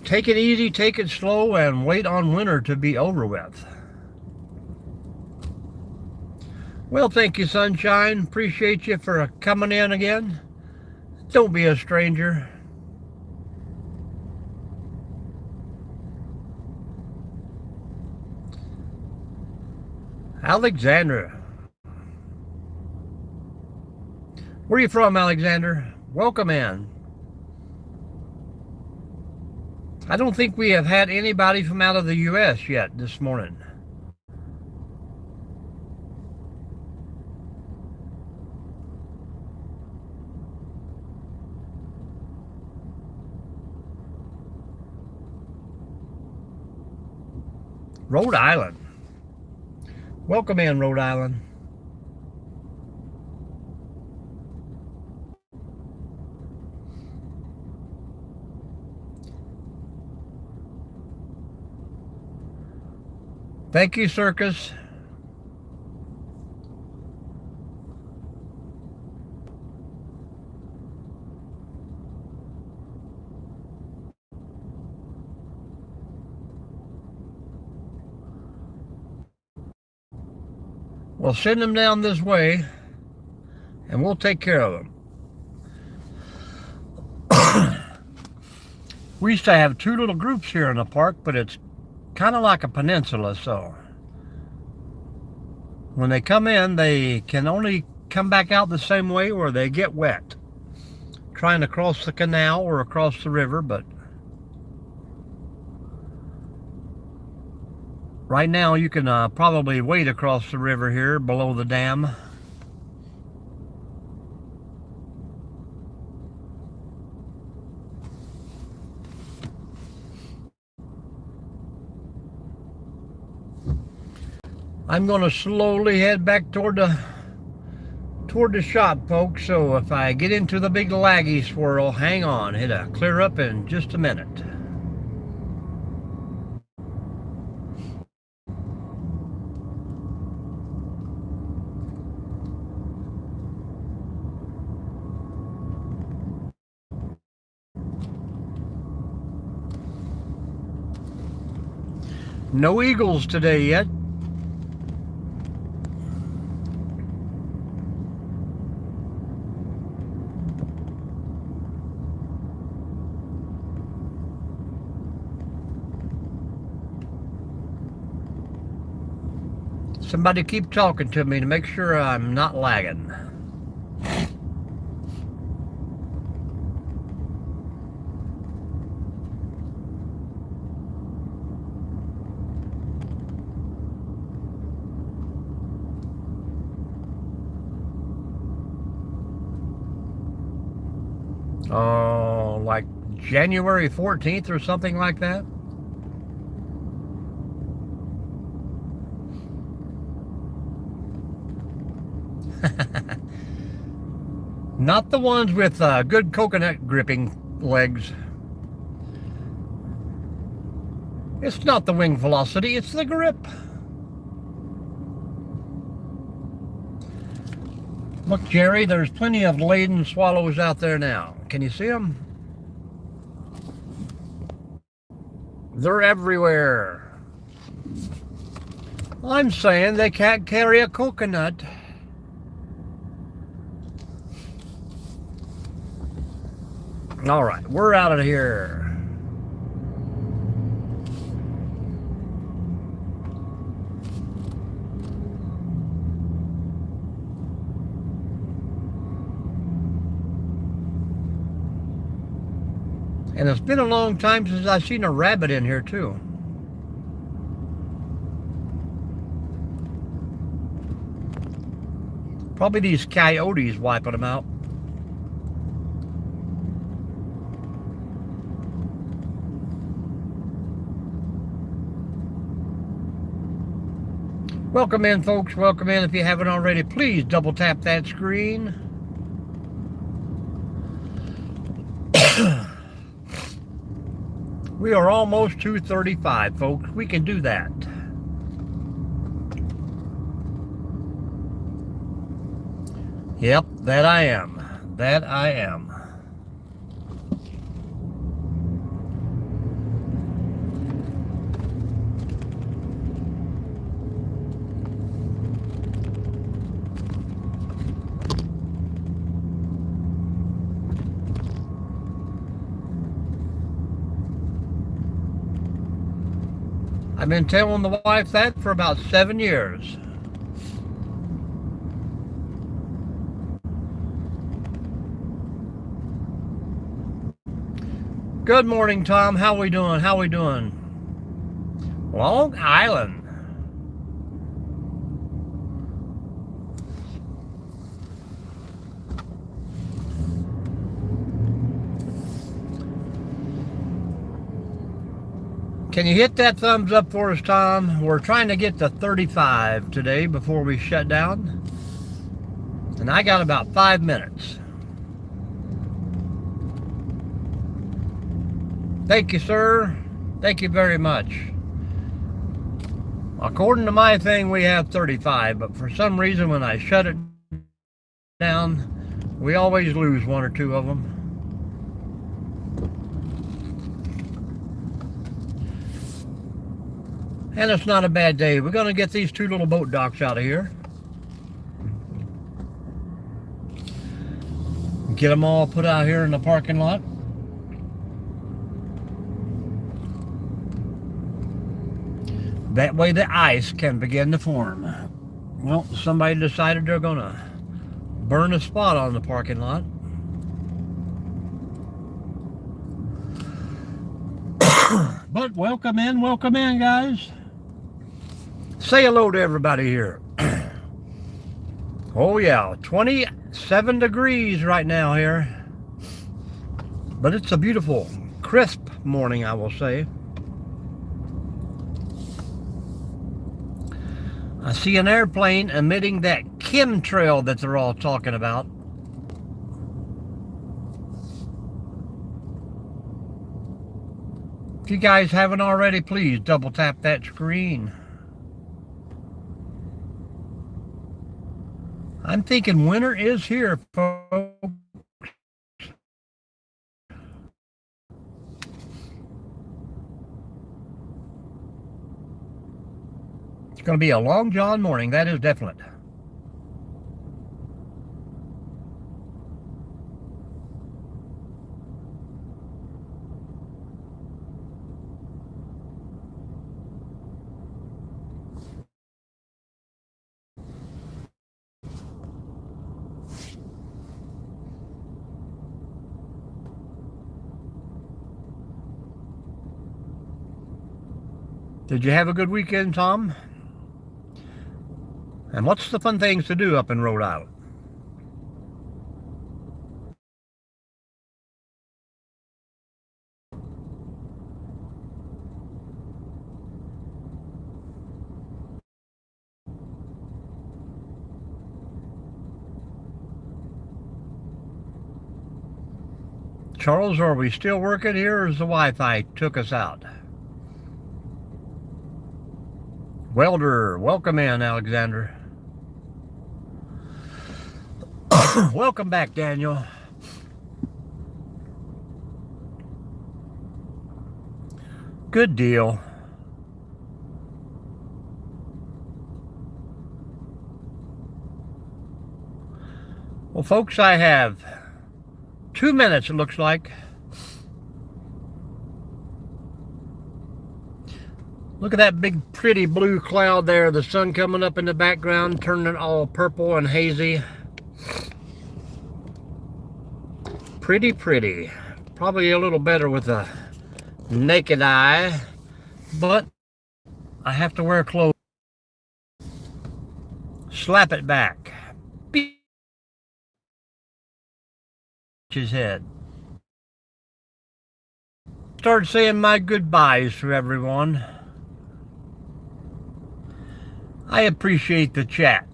Take it easy, take it slow, and wait on winter to be over with. Well, thank you, Sunshine. Appreciate you for coming in again. Don't be a stranger. Alexander. Where are you from, Alexander? Welcome in. I don't think we have had anybody from out of the U.S. yet this morning. Rhode Island. Welcome in, Rhode Island. Thank you, Circus. Well, send them down this way, and we'll take care of them. We used to have 2 little groups here in the park, but it's kind of like a peninsula, so when they come in, they can only come back out the same way or they get wet trying to cross the canal or across the river. But right now you can probably wade across the river here below the dam. I'm going to slowly head back toward the shop, folks. So if I get into the big laggy swirl, hang on. It'll clear up in just a minute. No eagles today yet. Somebody keep talking to me to make sure I'm not lagging. Oh, like January 14th or something like that? Not the ones with good coconut gripping legs. It's not the wing velocity, it's the grip. Look, Jerry, there's plenty of laden swallows out there now. Can you see them? They're everywhere. I'm saying they can't carry a coconut. All right, we're out of here. And it's been a long time since I've seen a rabbit in here too. Probably these coyotes wiping them out. Welcome in, folks. Welcome in. If you haven't already, please double tap that screen. We are almost 2:35, folks. We can do that. Yep, that I am. That I am. I've been telling the wife that for about 7 years. Good morning, Tom. How we doing? How we doing? Long Island. Can you hit that thumbs up for us, Tom? We're trying to get to 35 today before we shut down. And I got about 5 minutes. Thank you, sir. Thank you very much. According to my thing, we have 35, but for some reason when I shut it down, we always lose one or two of them. And it's not a bad day. We're going to get these two little boat docks out of here. Get them all put out here in the parking lot. That way the ice can begin to form. Well, somebody decided they're going to burn a spot on the parking lot. But welcome in, guys. Say hello to everybody here. Oh yeah, 27 degrees right now here. But it's a beautiful, crisp morning, I will say. I see an airplane emitting that chemtrail that they're all talking about. If you guys haven't already, please double tap that screen. I'm thinking winter is here, folks. It's going to be a long John morning, that is definite. Did you have a good weekend, Tom? And what's the fun things to do up in Rhode Island? Charles, are we still working here, or is the Wi-Fi took us out? Welder, welcome in, Alexander. Welcome back, Daniel. Good deal. Well, folks, I have 2 minutes, it looks like. Look at that big pretty blue cloud there. The sun coming up in the background, turning it all purple and hazy. Pretty pretty. Probably a little better with a naked eye, but I have to wear clothes. Slap it back. Beat his head. Start saying my goodbyes to everyone. I appreciate the chat,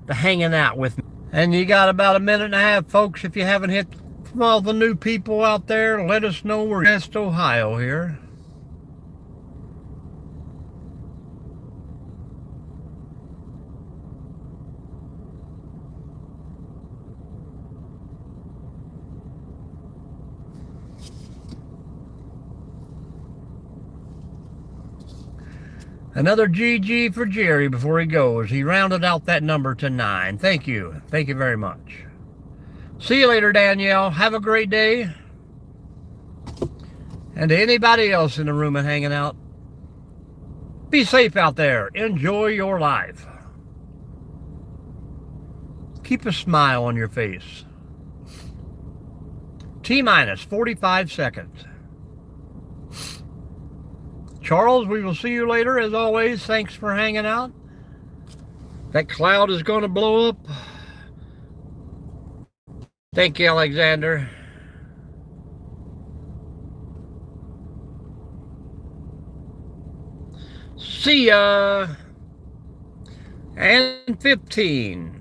the hanging out with me. And you got about a minute and a half, folks. If you haven't hit, from all the new people out there, let us know we're West Ohio here. Another GG for Jerry before he goes. He rounded out that number to 9. Thank you. Thank you very much. See you later, Danielle. Have a great day. And to anybody else in the room and hanging out, Be safe out there. Enjoy your life. Keep a smile on your face. T-minus 45 seconds. Charles, we will see you later. As always, thanks for hanging out. That cloud is going to blow up. Thank you, Alexander. See ya. And 15.